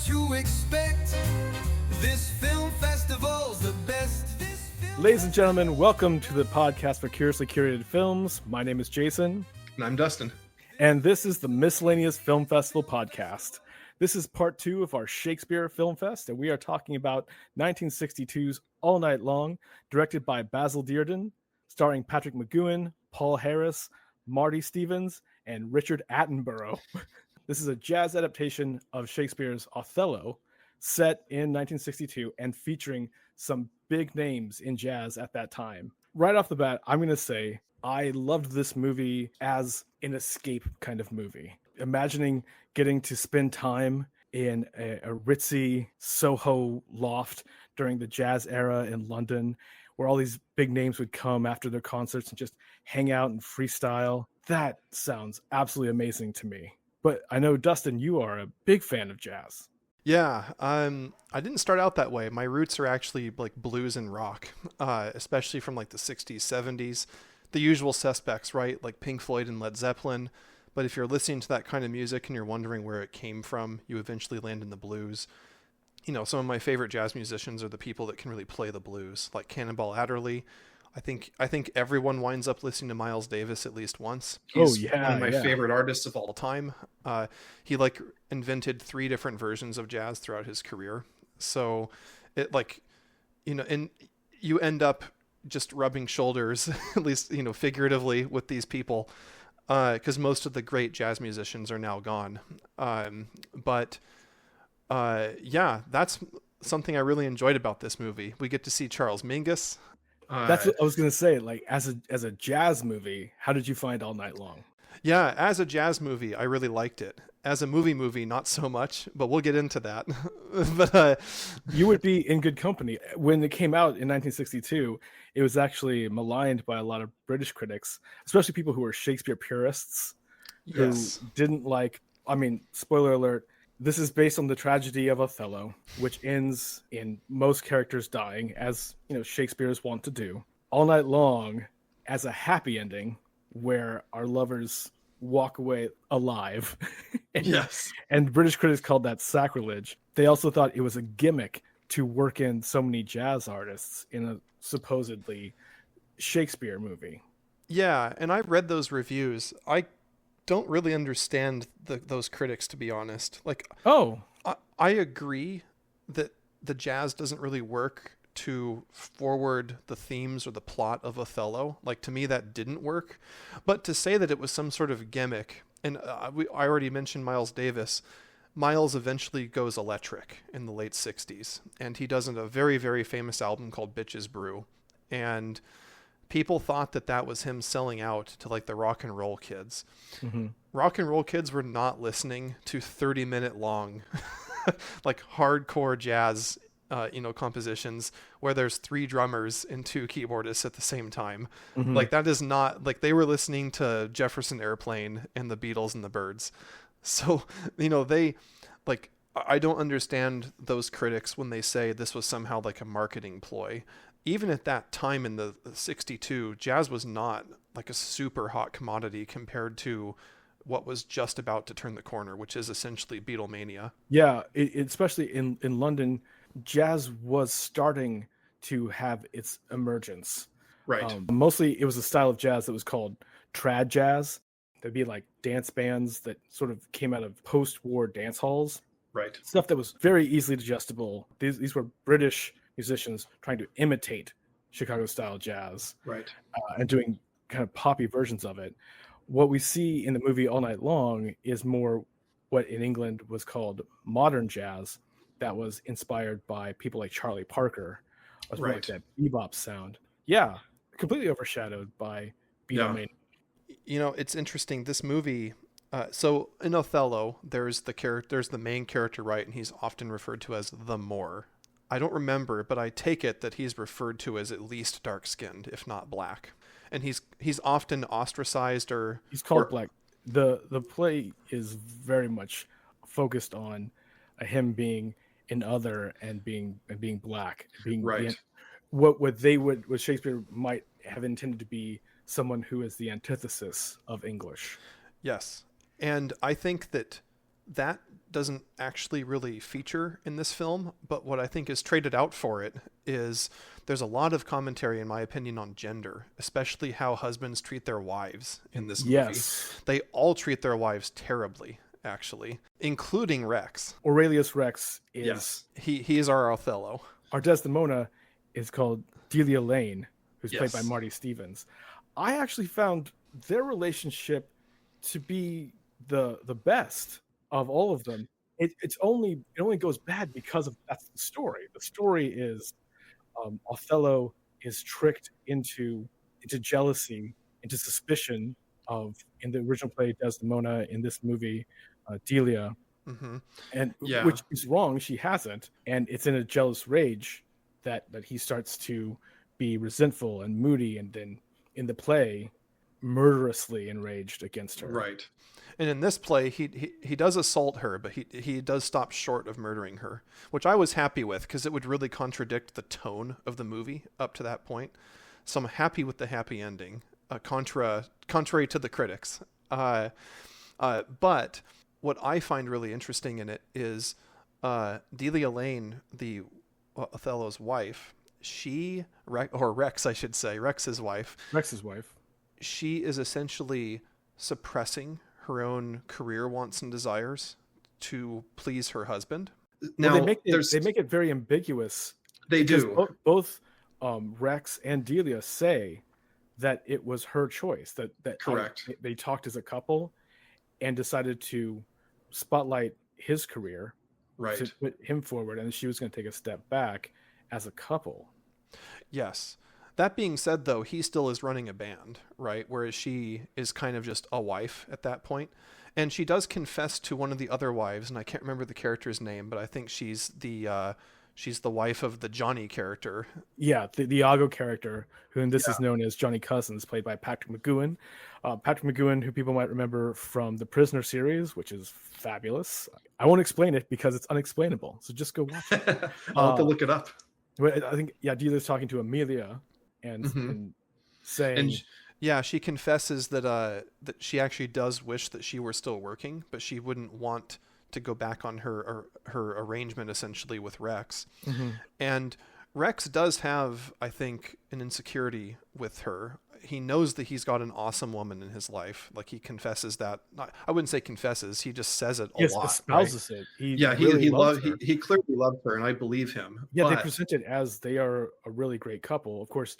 to expect. This film festival's the best. Ladies and gentlemen, welcome to the podcast for Curiously Curated Films. My name is Jacin. And I'm Dustin. And this is the Miscellaneous Film Festival podcast. This is part 2 of our Shakespeare Film Fest, and we are talking about 1962's All Night Long, directed by Basil Dearden, starring Patrick McGoohan, Paul Harris, Marty Stevens, and Richard Attenborough. This is a jazz adaptation of Shakespeare's Othello, set in 1962 and featuring some big names in jazz at that time. Right off the bat, I'm going to say I loved this movie as an escape kind of movie. Imagining getting to spend time in a ritzy Soho loft during the jazz era in London, where all these big names would come after their concerts and just hang out and freestyle. That sounds absolutely amazing to me. But I know, Dustin, you are a big fan of jazz. Yeah, I didn't start out that way. My roots are actually like blues and rock, especially from like the 60s, 70s. The usual suspects, right? Like Pink Floyd and Led Zeppelin. But if you're listening to that kind of music and you're wondering where it came from, you eventually land in the blues. You know, some of my favorite jazz musicians are the people that can really play the blues, like Cannonball, Adderley. I think everyone winds up listening to Miles Davis at least once. He's one of my favorite artists of all time. He like invented 3 different versions of jazz throughout his career. So it like, you know, and you end up just rubbing shoulders, at least, you know, figuratively with these people, because most of the great jazz musicians are now gone. Yeah, that's something I really enjoyed about this movie. We get to see Charles Mingus. That's what I was going to say. Like, as a jazz movie, how did you find All Night Long? Yeah, as a jazz movie, I really liked it. As a movie, not so much, but we'll get into that. But you would be in good company. When it came out in 1962, it was actually maligned by a lot of British critics, especially people who were Shakespeare purists, who didn't like, I mean, spoiler alert, this is based on the tragedy of Othello, which ends in most characters dying, as you know Shakespeare's wont to do. All Night Long as a happy ending, where our lovers walk away alive. And British critics called that sacrilege. They also thought it was a gimmick to work in so many jazz artists in a supposedly Shakespeare movie. Yeah, and I read those reviews. I don't really understand those critics, to be honest. Like, I agree that the jazz doesn't really work to forward the themes or the plot of Othello. Like, to me, that didn't work. But to say that it was some sort of gimmick, and I already mentioned Miles Davis. Miles eventually goes electric in the late 60s, and he does a very, very famous album called Bitches Brew. And people thought that was him selling out to like the rock and roll kids. Mm-hmm. Rock and roll kids were not listening to 30-minute long, like hardcore jazz, compositions where there's 3 drummers and 2 keyboardists at the same time. Mm-hmm. Like that is not like they were listening to Jefferson Airplane and the Beatles and the Byrds. So, you know, they like, I don't understand those critics when they say this was somehow like a marketing ploy. Even at that time in the 62, jazz was not like a super hot commodity compared to what was just about to turn the corner, which is essentially Beatlemania. Yeah, especially in London, jazz was starting to have its emergence. Right. Mostly it was a style of jazz that was called trad jazz. There'd be like dance bands that sort of came out of post-war dance halls. Right. Stuff that was very easily digestible. These were British musicians trying to imitate Chicago-style jazz, right, and doing kind of poppy versions of it. What we see in the movie All Night Long is more what in England was called modern jazz, that was inspired by people like Charlie Parker, as well, like that bebop sound. Yeah, completely overshadowed by Beatlemania. Yeah. You know, it's interesting. This movie. So in Othello, there's the main character, right, and he's often referred to as the Moor. I don't remember, but I take it that he's referred to as at least dark-skinned, if not black. And he's often ostracized or... He's called black. The play is very much focused on him being an other and being black. Being right. What Shakespeare might have intended to be someone who is the antithesis of English. Yes. And I think that doesn't actually really feature in this film, but what I think is traded out for it is there's a lot of commentary, in my opinion, on gender, especially how husbands treat their wives in this movie. Yes. They all treat their wives terribly, actually, including Rex. Aurelius Rex is... Yes. He is our Othello. Our Desdemona is called Delia Lane, who's Yes. played by Marty Stevens. I actually found their relationship to be the best of all of them. It only goes bad because of that's the story. The story is Othello is tricked into jealousy, into suspicion of, in the original play, Desdemona, in this movie, Delia. Mm-hmm. And Yeah. which is wrong. She hasn't, and it's in a jealous rage that he starts to be resentful and moody, and then in the play, murderously enraged against her. Right. And in this play, he does assault her, but he does stop short of murdering her, which I was happy with because it would really contradict the tone of the movie up to that point. So I'm happy with the happy ending, contrary to the critics. But what I find really interesting in it is Delia Lane, the Othello's wife. Rex, I should say, Rex's wife. She is essentially suppressing her own career wants and desires to please her husband. Now they make it very ambiguous. They do. Both Rex and Delia say that it was her choice. That Correct. They talked as a couple and decided to spotlight his career, Right. to put him forward, and she was going to take a step back as a couple. Yes. That being said, though, he still is running a band, right? Whereas she is kind of just a wife at that point. And she does confess to one of the other wives, and I can't remember the character's name, but I think she's the wife of the Johnny character. Yeah, the Iago character, who in this is known as Johnny Cousins, played by Patrick McGoohan. Patrick McGoohan, who people might remember from the Prisoner series, which is fabulous. I won't explain it because it's unexplainable, so just go watch it. I'll have to look it up. I think, Delia's talking to Amelia and saying... Yeah, she confesses that she actually does wish that she were still working, but she wouldn't want to go back on her arrangement essentially with Rex. Mm-hmm. And Rex does have, I think, an insecurity with her. He knows that he's got an awesome woman in his life. Like, he confesses that. I wouldn't say confesses. He just says it a lot. Espouses it. He clearly loved her, and I believe him. Yeah, but... they present it as they are a really great couple. Of course,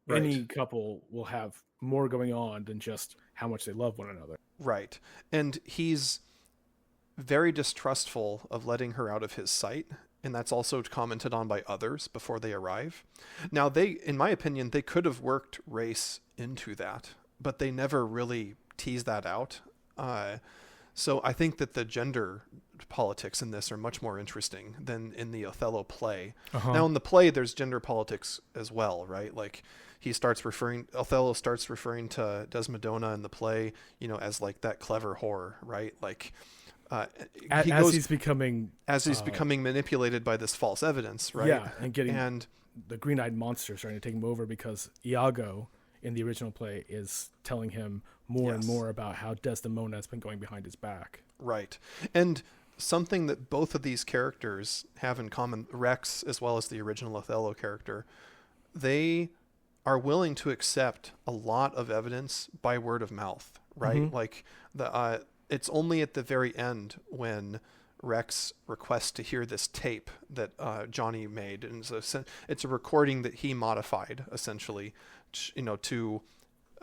Right. any couple will have more going on than just how much they love one another. Right. And he's very distrustful of letting her out of his sight. And that's also commented on by others before they arrive. Now, in my opinion, they could have worked race into that, but they never really tease that out. So I think that the gender politics in this are much more interesting than in the Othello play. Uh-huh. Now, in the play, there's gender politics as well, right? Like, Othello starts referring to Desdemona in the play, as like that clever whore, right? Like, he's becoming manipulated by this false evidence, right? Yeah, and the green-eyed monster starting to take him over because Iago in the original play is telling him more and more about how Desdemona has been going behind his back. Right. And something that both of these characters have in common, Rex as well as the original Othello character, they are willing to accept a lot of evidence by word of mouth, right? Mm-hmm. Like it's only at the very end when Rex requests to hear this tape that Johnny made, and it's a recording that he modified essentially, to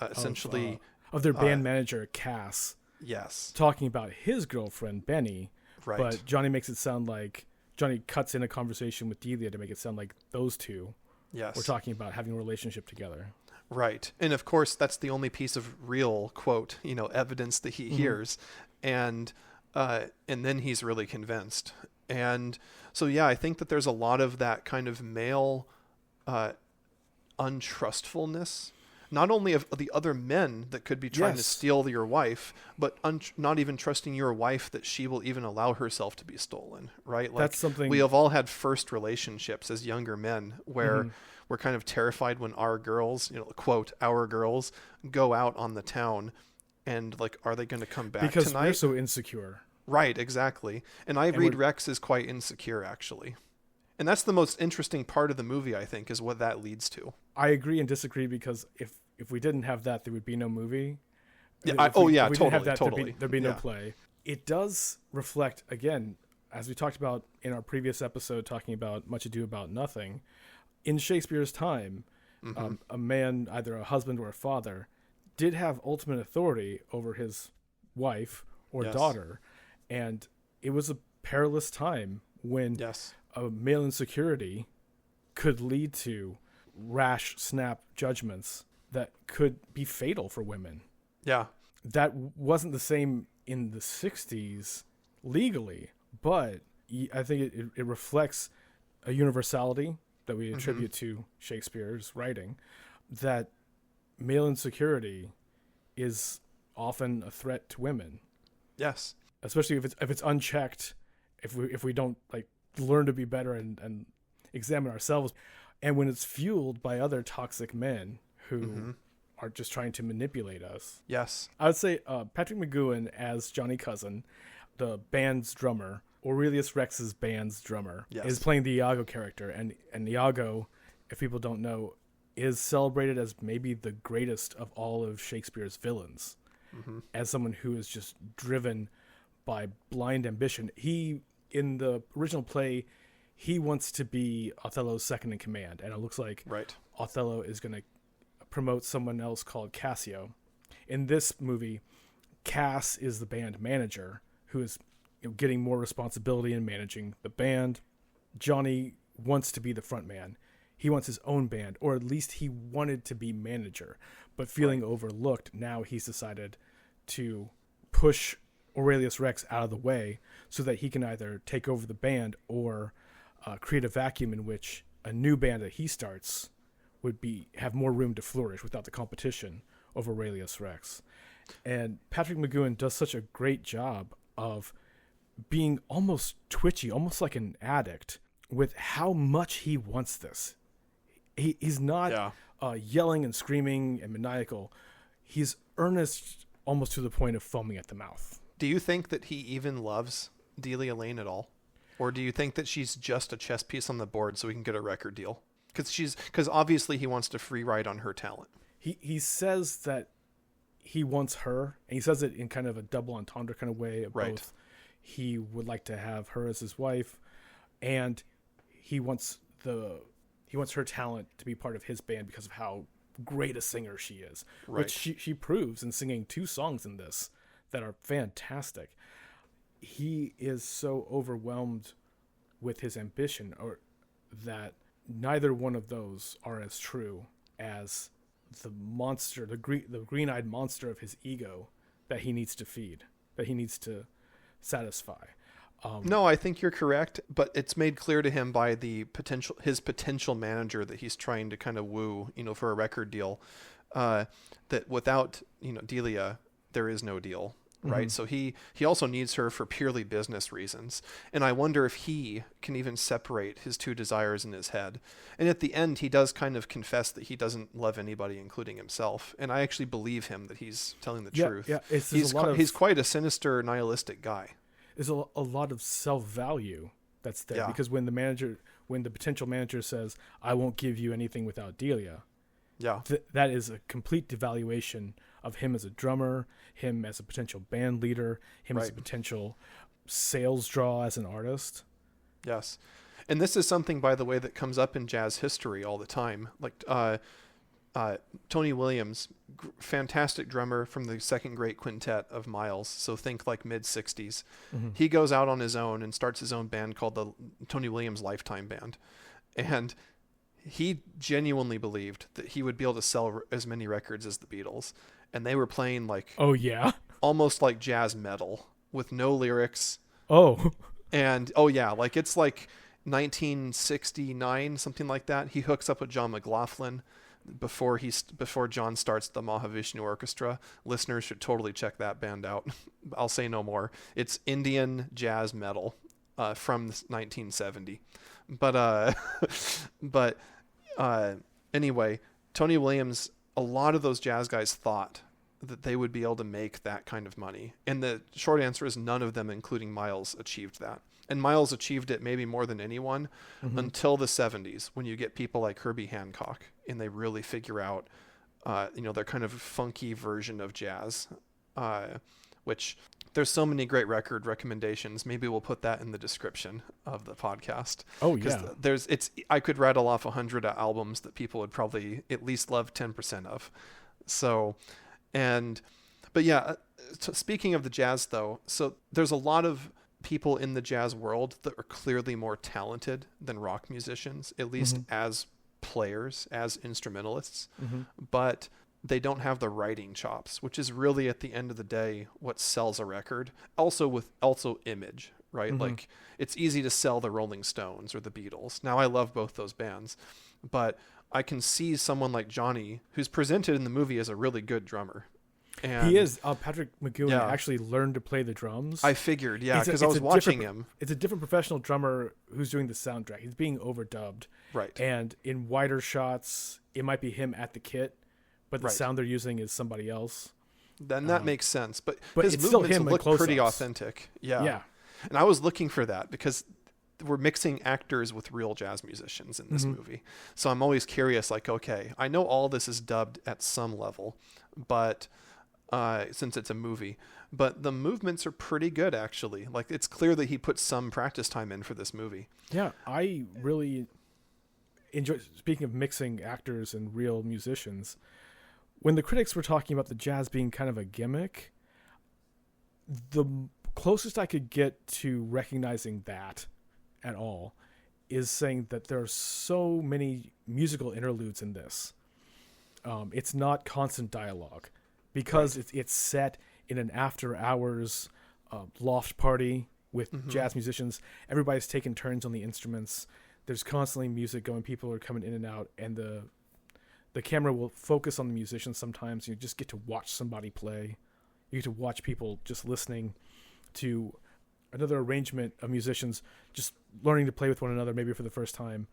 essentially of their band manager Cass. Yes, talking about his girlfriend Benny. Right. But Johnny makes it sound like Johnny cuts in a conversation with Delia to make it sound like those two. Yes. We're talking about having a relationship together. Right. And of course, that's the only piece of real quote, evidence that he hears. And then he's really convinced. And so, I think that there's a lot of that kind of male untrustfulness, not only of the other men that could be trying to steal your wife, but not even trusting your wife that she will even allow herself to be stolen, right? Like, that's something we have all had first relationships as younger men where we're kind of terrified when our girls, quote, our girls go out on the town and like, are they going to come back because tonight? we're so insecure. Right, exactly. And I read Rex is quite insecure, actually. And that's the most interesting part of the movie, I think, is what that leads to. I agree and disagree, because if we didn't have that, there would be no movie. Yeah, totally. There'd be no play. It does reflect, again, as we talked about in our previous episode, talking about Much Ado About Nothing, in Shakespeare's time, a man, either a husband or a father, did have ultimate authority over his wife or daughter. And it was a perilous time when a male insecurity could lead to rash, snap judgments that could be fatal for women. Yeah. That wasn't the same in the 60s legally, but I think it reflects a universality that we attribute to Shakespeare's writing, that male insecurity is often a threat to women. Yes. Especially if it's unchecked, if we don't like learn to be better and examine ourselves, and when it's fueled by other toxic men who are just trying to manipulate us. Yes. I would say Patrick McGoohan as Johnny Cousin, the band's drummer, Aurelius Rex's band's drummer, is playing the Iago character, and Iago, if people don't know, is celebrated as maybe the greatest of all of Shakespeare's villains, as someone who is just driven by blind ambition. He, in the original play, he wants to be Othello's second in command, and it looks like Othello is going to promote someone else called Cassio. In this movie, Cass is the band manager who is getting more responsibility in managing the band. Johnny wants to be the front man. He wants his own band, or at least he wanted to be manager, but feeling overlooked, now he's decided to push Aurelius Rex out of the way so that he can either take over the band or create a vacuum in which a new band that he starts would have more room to flourish without the competition of Aurelius Rex. And Patrick McGoohan does such a great job of being almost twitchy, almost like an addict, with how much he wants this. He's not yelling and screaming and maniacal. He's earnest almost to the point of foaming at the mouth. Do you think that he even loves Delia Lane at all? Or do you think that she's just a chess piece on the board so he can get a record deal? Because obviously he wants to free ride on her talent. He says that he wants her, and he says it in kind of a double entendre kind of way. Both he would like to have her as his wife, and he wants her talent to be part of his band because of how great a singer she is, which she proves in singing 2 songs in this that are fantastic. He is so overwhelmed with his ambition, or that neither one of those are as true as the monster, the green-eyed monster of his ego that he needs to feed, that he needs to satisfy. No, I think you're correct, but it's made clear to him by his potential manager that he's trying to kind of woo, for a record deal, that without, Delia, there is no deal. Right. So he also needs her for purely business reasons. And I wonder if he can even separate his 2 desires in his head. And at the end, he does kind of confess that he doesn't love anybody, including himself. And I actually believe him that he's telling the truth. Yeah, he's quite a sinister, nihilistic guy. There's a lot of self-value that's there, because when the potential manager says, "I won't give you anything without Delia," that is a complete devaluation of him as a drummer, him as a potential band leader, him as a potential sales draw as an artist. Yes. And this is something, by the way, that comes up in jazz history all the time. Like Tony Williams, fantastic drummer from the second great quintet of Miles. So think like mid-60s. He goes out on his own and starts his own band called the Tony Williams Lifetime Band. And he genuinely believed that he would be able to sell as many records as the Beatles. And they were playing almost like jazz metal with no lyrics. And like it's like 1969, something like that. He hooks up with John McLaughlin before John starts the Mahavishnu Orchestra. Listeners should totally check that band out. I'll say no more. It's Indian jazz metal from 1970. But anyway, Tony Williams, a lot of those jazz guys thought that they would be able to make that kind of money. And the short answer is none of them, including Miles, achieved that. And Miles achieved it maybe more than anyone until the 70s, when you get people like Herbie Hancock and they really figure out, their kind of funky version of jazz, which there's so many great record recommendations. Maybe we'll put that in the description of the podcast. Oh yeah. I could rattle off 100 albums that people would probably at least love 10% of. So, but yeah, speaking of the jazz though, so there's a lot of people in the jazz world that are clearly more talented than rock musicians, at least as players, as instrumentalists, but they don't have the writing chops, which is really at the end of the day what sells a record. Also image, right? Like it's easy to sell the Rolling Stones or the Beatles. Now I love both those bands, but I can see someone like Johnny, who's presented in the movie as a really good drummer. And he is. Patrick McGowan actually learned to play the drums. I figured, because I was watching him. It's a different professional drummer who's doing the soundtrack. He's being overdubbed. Right. And in wider shots, it might be him at the kit, but the sound they're using is somebody else. Then that makes sense. But his it's still movements him look pretty authentic. Yeah. Yeah. And I was looking for that because we're mixing actors with real jazz musicians in this movie. So I'm always curious, like, okay, I know all this is dubbed at some level, but since it's a movie, but the movements are pretty good, actually. Like, it's clear that he put some practice time in for this movie. Yeah, I really enjoy, speaking of mixing actors and real musicians, when the critics were talking about the jazz being kind of a gimmick, the closest I could get to recognizing that at all is saying that there are so many musical interludes in this. It's not constant dialogue. Because it's set in an after-hours loft party with jazz musicians. Everybody's taking turns on the instruments. There's constantly music going. People are coming in and out. And the camera will focus on the musicians sometimes. You just get to watch somebody play. You get to watch people just listening to another arrangement of musicians just learning to play with one another, maybe for the first time,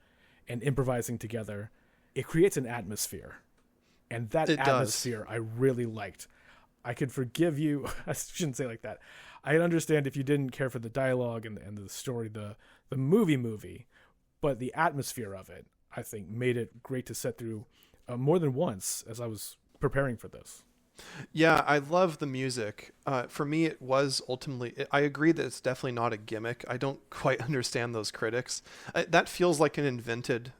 and improvising together. It creates an atmosphere. And that atmosphere I really liked. I could forgive you. I shouldn't say it like that. I understand if you didn't care for the dialogue and the story, the movie, but the atmosphere of it, I think, made it great to set through more than once as I was preparing for this. Yeah, I love the music. For me, it was ultimately, I agree that it's definitely not a gimmick. I don't quite understand those critics. That feels like an invented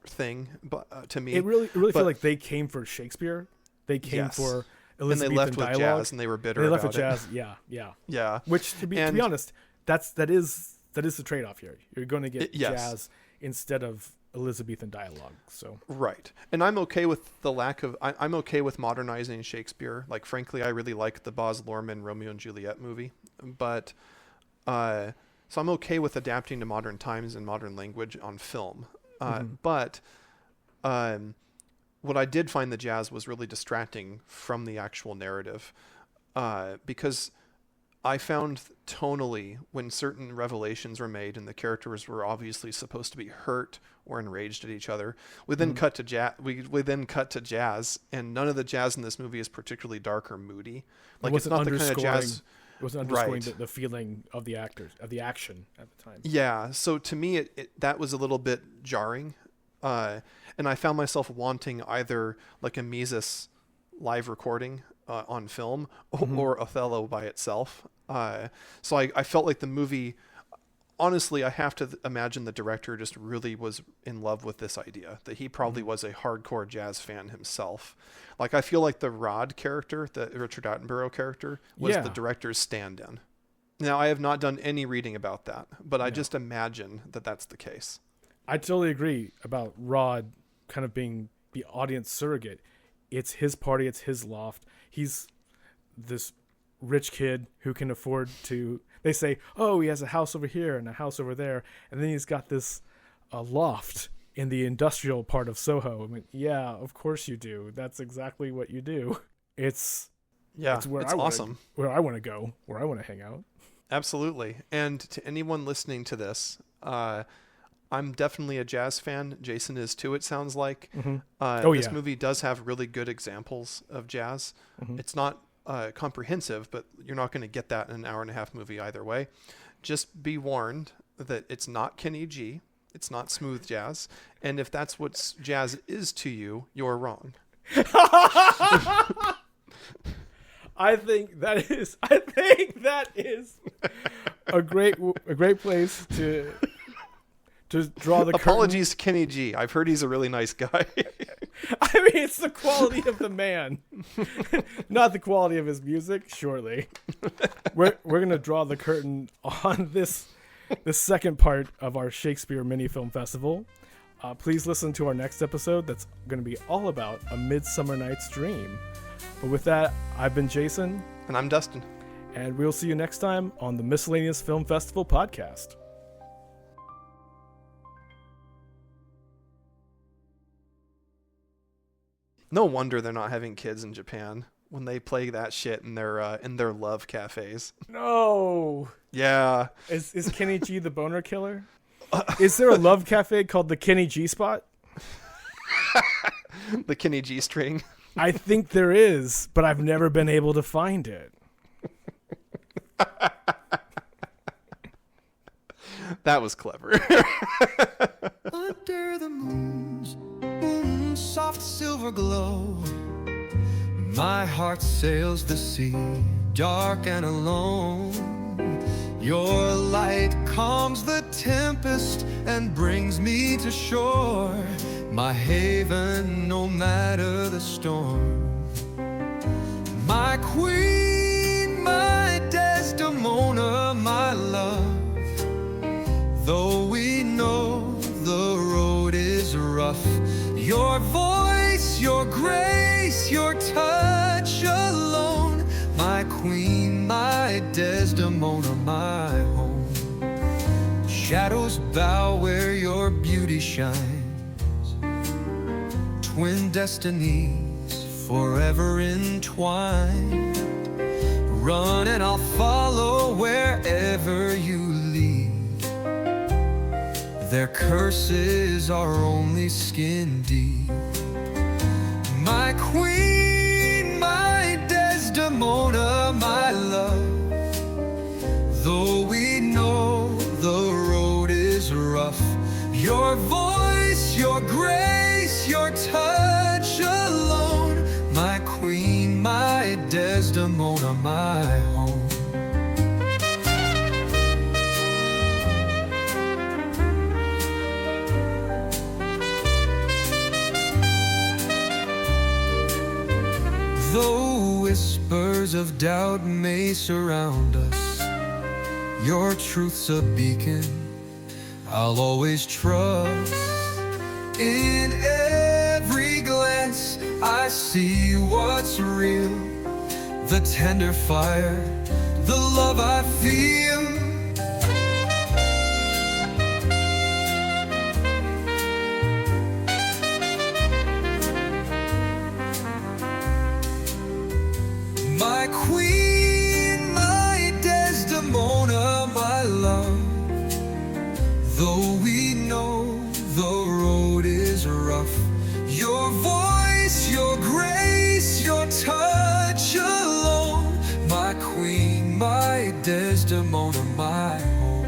thing, but to me it really felt like they came for Shakespeare. They came for Elizabethan and they left dialogue. With jazz, and they were bitter. They left about with it. jazz. Yeah. Which to be honest, that is the trade-off here. You're going to get jazz instead of Elizabethan dialogue. So right, and I'm okay with the lack of. I'm okay with modernizing Shakespeare. Like, frankly, I really like the Baz Luhrmann Romeo and Juliet movie, but so I'm okay with adapting to modern times and modern language on film. But what I did find the jazz was really distracting from the actual narrative, because I found tonally when certain revelations were made and the characters were obviously supposed to be hurt or enraged at each other, we then cut to jazz. We then cut to jazz, and none of the jazz in this movie is particularly dark or moody. Like, it's not the kind of jazz. It wasn't underscoring the feeling of the actors, of the action at the time. Yeah, so to me, that was a little bit jarring. And I found myself wanting either like a Mises live recording on film or Othello by itself. So I felt like the movie, honestly, I have to imagine the director just really was in love with this idea, that he probably was a hardcore jazz fan himself. Like, I feel like the Rod character, the Richard Attenborough character, was the director's stand-in. Now, I have not done any reading about that, but I just imagine that that's the case. I totally agree about Rod kind of being the audience surrogate. It's his party. It's his loft. He's this rich kid who can afford to, they say, oh, he has a house over here and a house over there. And then he's got this loft in the industrial part of Soho. I mean, yeah, of course you do. That's exactly what you do. It's awesome. Where I want to go, where I want to hang out. Absolutely. And to anyone listening to this, I'm definitely a jazz fan. Jacin is too, it sounds like. This movie does have really good examples of jazz. It's not comprehensive, but you're not going to get that in an hour and a half movie either way. Just be warned that it's not Kenny G. It's not smooth jazz. And if that's what jazz is to you, you're wrong. I think that is a great place to draw the Apologies to Kenny G. I've heard he's a really nice guy. I mean, it's the quality of the man, not the quality of his music, surely. We're going to draw the curtain on this second part of our Shakespeare mini film festival. Please listen to our next episode that's going to be all about A Midsummer Night's Dream. But with that, I've been Jacin. And I'm Dustin. And we'll see you next time on the Miscellaneous Film Festival podcast. No wonder they're not having kids in Japan when they play that shit in their love cafes. No. Yeah. Is Kenny G the boner killer? Is there a love cafe called the Kenny G spot? The Kenny G string. I think there is, but I've never been able to find it. That was clever. Under the moon's soft silver glow, my heart sails the sea, dark and alone. Your light calms the tempest and brings me to shore, my haven no matter the storm. My queen, my Desdemona, my love, though we know the road is rough, your voice, your grace, your touch alone, my queen, my Desdemona, my home. Shadows bow where your beauty shines, twin destinies forever entwined. Run and I'll follow wherever you lead. Their curses are only skin deep. My queen, my Desdemona, my love, though we know the road is rough, your voice, your grace, your touch alone, my queen, my Desdemona, my home. Though whispers of doubt may surround us, your truth's a beacon I'll always trust. In every glance I see what's real, the tender fire, the love I feel. My queen, my Desdemona, my love, though we know the road is rough, your voice, your grace, your touch alone, my queen, my Desdemona, my home.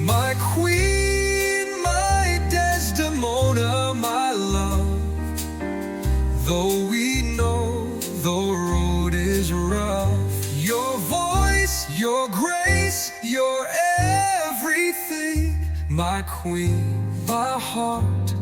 My queen, my Desdemona, my love, though we know the road is rough, your voice, your grace, your everything, my queen, my heart,